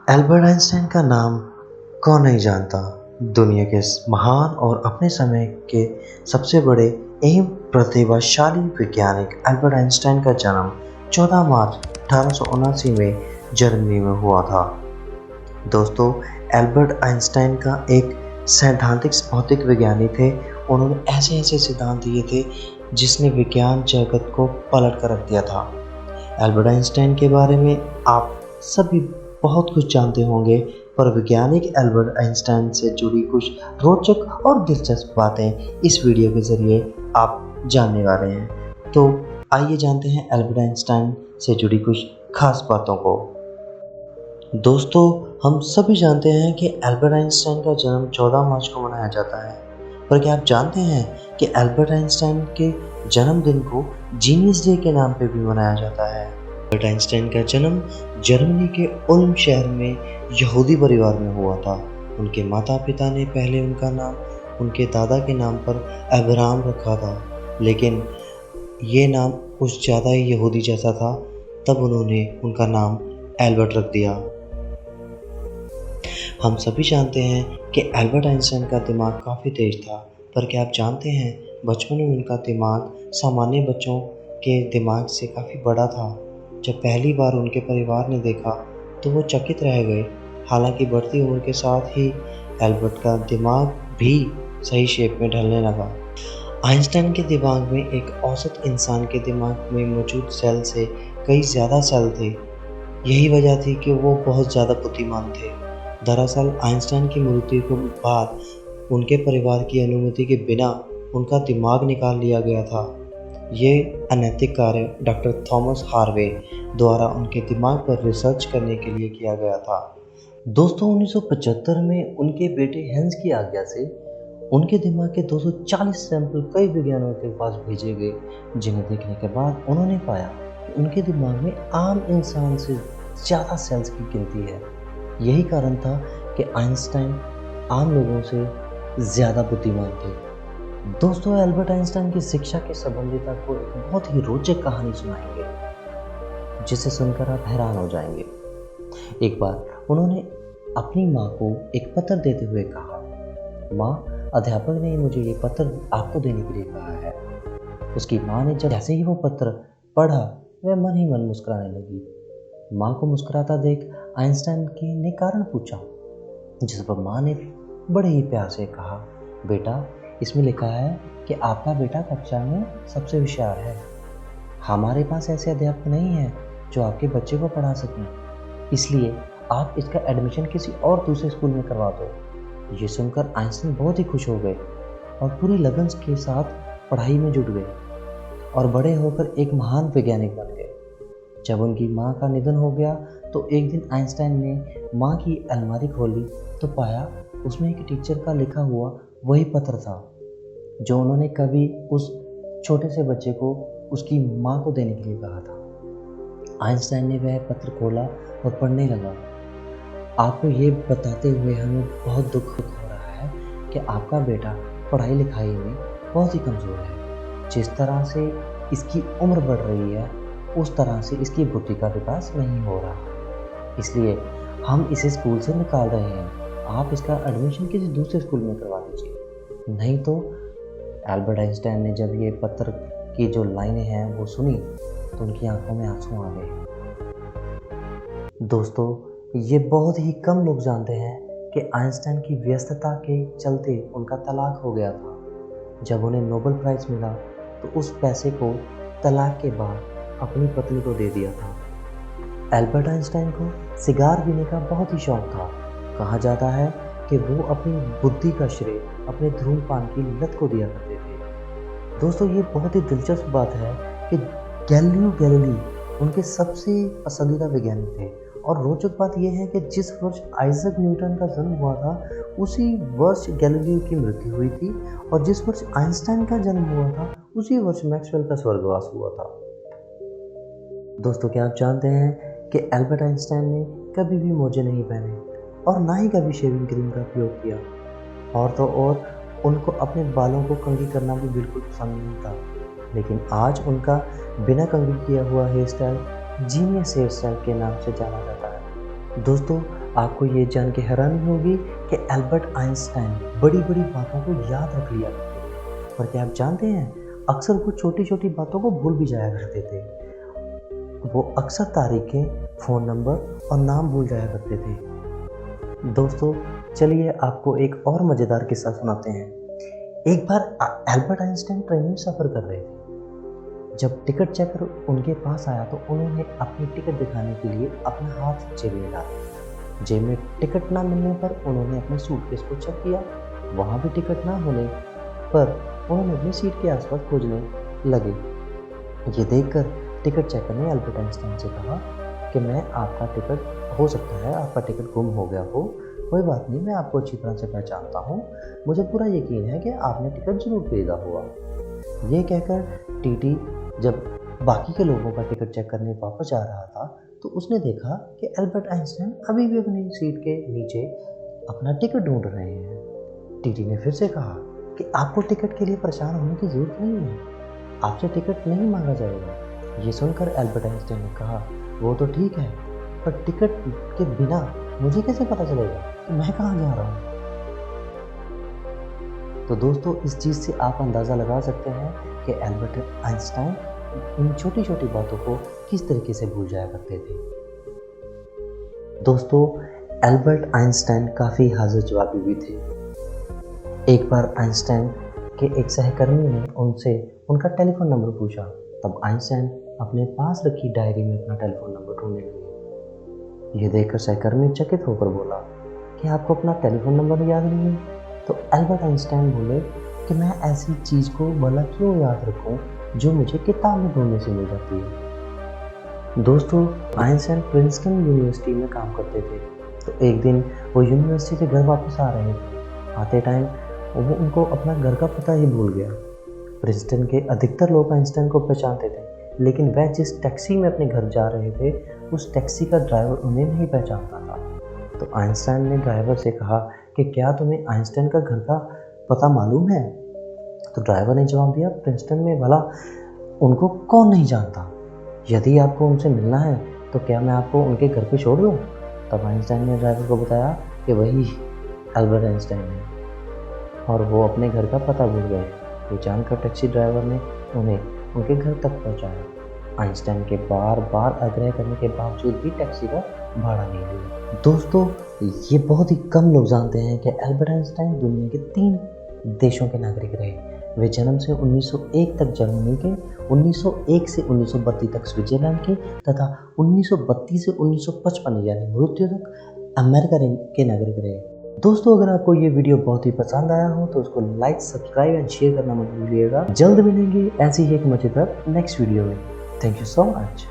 Albert Einstein का नाम कौन नहीं जानता। दुनिया के इस महान और अपने समय के सबसे बड़े एवं प्रतिभाशाली वैज्ञानिक एल्बर्ट आइंस्टाइन का जन्म 14 मार्च 1879 में जर्मनी में हुआ था। दोस्तों, एल्बर्ट आइंस्टाइन का एक सैद्धांतिक भौतिक विज्ञानी थे। उन्होंने ऐसे ऐसे सिद्धांत दिए थे जिसने विज्ञान जगत को पलट कर रख दिया था। एल्बर्ट आइंस्टाइन के बारे में आप सभी बहुत कुछ जानते होंगे, पर वैज्ञानिक एल्बर्ट आइंस्टाइन से जुड़ी कुछ रोचक और दिलचस्प बातें इस वीडियो के ज़रिए आप जानने वाले हैं। तो आइए जानते हैं एल्बर्ट आइंस्टाइन से जुड़ी कुछ खास बातों को। दोस्तों, हम सभी जानते हैं कि एल्बर्ट आइंस्टाइन का जन्म 14 मार्च को मनाया जाता है, पर क्या आप जानते हैं कि एल्बर्ट आइंस्टाइन के जन्मदिन को जीनियस डे के नाम पे भी मनाया जाता है। एल्बर्ट आइंस्टाइन का जन्म जर्मनी के उल्म शहर में यहूदी परिवार में हुआ था। उनके माता पिता ने पहले उनका नाम उनके दादा के नाम पर अब्राहम रखा था, लेकिन ये नाम कुछ ज़्यादा ही यहूदी जैसा था, तब उन्होंने उनका नाम एल्बर्ट रख दिया। हम सभी जानते हैं कि एल्बर्ट आइंस्टाइन का दिमाग काफ़ी तेज था, पर क्या आप जानते हैं बचपन में उनका दिमाग सामान्य बच्चों के दिमाग से काफ़ी बड़ा था। जब पहली बार उनके परिवार ने देखा तो वो चकित रह गए। हालांकि बढ़ती उम्र के साथ ही एल्बर्ट का दिमाग भी सही शेप में ढलने लगा। आइंस्टाइन के दिमाग में एक औसत इंसान के दिमाग में मौजूद सेल से कई ज़्यादा सेल थे। यही वजह थी कि वो बहुत ज़्यादा बुद्धिमान थे। दरअसल आइंस्टाइन की मृत्यु के बाद उनके परिवार की अनुमति के बिना उनका दिमाग निकाल लिया गया था। ये अनैतिक कार्य डॉक्टर थॉमस हार्वे द्वारा उनके दिमाग पर रिसर्च करने के लिए किया गया था। दोस्तों, 1975 में उनके बेटे हेंस की आज्ञा से उनके दिमाग के 240 सैंपल कई वैज्ञानिकों के पास भेजे गए, जिन्हें देखने के बाद उन्होंने पाया कि उनके दिमाग में आम इंसान से ज़्यादा सेल्स की गिनती है। यही कारण था कि आइंस्टाइन आम लोगों से ज़्यादा बुद्धिमान थे। दोस्तों, एल्बर्ट आइंस्टाइन की शिक्षा के संबंधित आपको एक बहुत ही रोचक कहानी सुनाएंगे, जिसे सुनकर आप हैरान हो जाएंगे। एक बार उन्होंने अपनी माँ को एक पत्र देते हुए कहा, माँ, अध्यापक ने मुझे ये पत्र आपको देने के लिए कहा है। उसकी माँ ने जब जैसे ही वो पत्र पढ़ा, वह मन ही मन मुस्कुराने लगी। माँ को मुस्कुराता देख आइंस्टाइन ने कारण पूछा, जिस पर माँ ने बड़े ही प्यार से कहा, बेटा, इसमें लिखा है कि आपका बेटा कक्षा में सबसे होशियार है। हमारे पास ऐसे अध्यापक नहीं हैं जो आपके बच्चे को पढ़ा सकें, इसलिए आप इसका एडमिशन किसी और दूसरे स्कूल में करवा दो। ये सुनकर आइंस्टाइन बहुत ही खुश हो गए और पूरी लगन के साथ पढ़ाई में जुट गए और बड़े होकर एक महान वैज्ञानिक बन गए। जब उनकी माँ का निधन हो गया तो एक दिन आइंस्टाइन ने माँ की अलमारी खोली तो पाया उसमें एक टीचर का लिखा हुआ वही पत्र था जो उन्होंने कभी उस छोटे से बच्चे को उसकी माँ को देने के लिए कहा था। आइंस्टाइन ने वह पत्र खोला और पढ़ने लगा। आपको ये बताते हुए हमें बहुत दुख हो रहा है कि आपका बेटा पढ़ाई लिखाई में बहुत ही कमज़ोर है। जिस तरह से इसकी उम्र बढ़ रही है, उस तरह से इसकी बुद्धि का विकास नहीं हो रहा, इसलिए हम इसे स्कूल से निकाल रहे हैं। आप इसका एडमिशन किसी दूसरे स्कूल में करवा दीजिए, नहीं तो। एल्बर्ट आइंस्टाइन ने जब ये पत्र की जो लाइनें हैं वो सुनी तो उनकी आंखों में आंसू आ गए। दोस्तों, ये बहुत ही कम लोग जानते हैं कि आइंस्टाइन की व्यस्तता के चलते उनका तलाक हो गया था। जब उन्हें नोबेल प्राइज़ मिला तो उस पैसे को तलाक के बाद अपनी पत्नी को दे दिया था। एल्बर्ट आइंस्टाइन को सिगार पीने का बहुत ही शौक था। कहा जाता है कि वो अपनी बुद्धि का श्रेय अपने धूम्रपान की लत को दिया करते थे। दोस्तों, ये बहुत ही दिलचस्प बात है कि गैलीलियो गैलीली उनके सबसे पसंदीदा वैज्ञानिक थे। और रोचक बात यह है कि जिस वर्ष आइजैक न्यूटन का जन्म हुआ था, उसी वर्ष गैलीलियो की मृत्यु हुई थी, और जिस वर्ष आइंस्टाइन का जन्म हुआ था, उसी वर्ष मैक्सवेल का स्वर्गवास हुआ था। दोस्तों, क्या आप जानते हैं कि एल्बर्ट आइंस्टाइन ने कभी भी मोजे नहीं पहने और ना ही कभी शेविंग क्रीम का उपयोग किया, और तो और उनको अपने बालों को कंघी करना भी बिल्कुल पसंद नहीं था। लेकिन आज उनका बिना कंघी किया हुआ hairstyle genius hairstyle के नाम से जाना जाता है। दोस्तों, आपको ये जान के हैरानी होगी कि एल्बर्ट आइंस्टाइन बड़ी बड़ी बातों को याद रख लिया करते थे, पर क्या आप जानते हैं अक्सर वो छोटी छोटी बातों को भूल भी जाया करते थे। वो अक्सर तारीखें, फ़ोन नंबर और नाम भूल जाया करते थे। दोस्तों चलिए आपको एक और मज़ेदार किस्सा सुनाते हैं। एक बार एल्बर्ट आइंस्टाइन ट्रेन में सफ़र कर रहे थे। जब टिकट चेकर उनके पास आया तो उन्होंने अपनी टिकट दिखाने के लिए अपना हाथ जेब में डाला। जेब में टिकट ना मिलने पर उन्होंने अपने सूटकेस को चेक किया। वहाँ भी टिकट ना होने पर उन्होंने अपनी सीट के आसपास खोजने लगे। ये देखकर टिकट चेकर ने एल्बर्ट आइंस्टाइन से कहा कि मैं आपका टिकट हो सकता है आपका टिकट गुम हो गया हो, कोई बात नहीं, मैं आपको अच्छी तरह से पहचानता हूँ, मुझे पूरा यकीन है कि आपने टिकट जरूर खरीदा होगा। ये कहकर टीटी जब बाकी के लोगों का टिकट चेक करने वापस जा रहा था तो उसने देखा कि एल्बर्ट आइंस्टाइन अभी भी अपनी सीट के नीचे अपना टिकट ढूंढ रहे हैं। टीटी ने फिर से कहा कि आपको टिकट के लिए परेशान होने की ज़रूरत नहीं है, आपसे टिकट नहीं मांगा जाएगा। ये सुनकर एल्बर्ट आइंस्टाइन ने कहा, वो तो ठीक है, पर टिकट के बिना मुझे कैसे पता चलेगा कि मैं कहाँ जा रहा हूँ। तो दोस्तों इस चीज़ से आप अंदाज़ा लगा सकते हैं कि एल्बर्ट आइंस्टाइन इन छोटी छोटी बातों को किस तरीके से भूल जाया करते थे। दोस्तों एल्बर्ट आइंस्टाइन काफ़ी हाजिर जवाबी भी थे। एक बार आइंस्टाइन के एक सहकर्मी ने उनसे उनका टेलीफोन नंबर पूछा। तब आइंस्टाइन अपने पास रखी डायरी में अपना टेलीफोन नंबर ढूंढने लगे। ये देखकर सहकर्मी चकित होकर बोला कि आपको अपना टेलीफोन नंबर याद नहीं है। तो एल्बर्ट आइंस्टाइन बोले कि मैं ऐसी चीज़ को भला क्यों याद रखूं जो मुझे किताब में ढूंढने से मिल जाती है। दोस्तों आइंस्टाइन प्रिंसटन यूनिवर्सिटी में काम करते थे। तो एक दिन वो यूनिवर्सिटी से घर वापस आ रहे थे। आते टाइम वो उनको अपना घर का पता ही भूल गया। प्रिंसटन के अधिकतर लोग आइंस्टाइन को पहचानते थे, लेकिन वह जिस टैक्सी में अपने घर जा रहे थे उस टैक्सी का ड्राइवर उन्हें नहीं पहचानता था। तो आइंस्टाइन ने ड्राइवर से कहा कि क्या तुम्हें आइंस्टाइन का घर का पता मालूम है। तो ड्राइवर ने जवाब दिया, प्रिंसटन में भला उनको कौन नहीं जानता, यदि आपको उनसे मिलना है तो क्या मैं आपको उनके घर पे छोड़ दूँ। तब आइंस्टाइन ने ड्राइवर को बताया कि वही एल्बर्ट आइंस्टाइन है और वो अपने घर का पता भूल गए। ये जानकर टैक्सी ड्राइवर ने उन्हें उनके घर तक पहुंचाया। आइंस्टाइन के बार बार आग्रह करने के बावजूद भी टैक्सी का भाड़ा नहीं दिया। दोस्तों ये बहुत ही कम लोग जानते हैं कि एल्बर्ट आइंस्टाइन दुनिया के 3 देशों के नागरिक रहे। वे जन्म से 1901 तक जर्मनी के, 1901 से 1932 तक स्विट्जरलैंड के तथा 1932 से 1955 यानी मृत्यु तक अमेरिका के नागरिक रहे। दोस्तों अगर आपको ये वीडियो बहुत ही पसंद आया हो तो उसको लाइक, सब्सक्राइब एंड शेयर करना मत भूलिएगा। जल्द मिलेंगे ऐसी ही एक मजेदार नेक्स्ट वीडियो में। Thank you so much.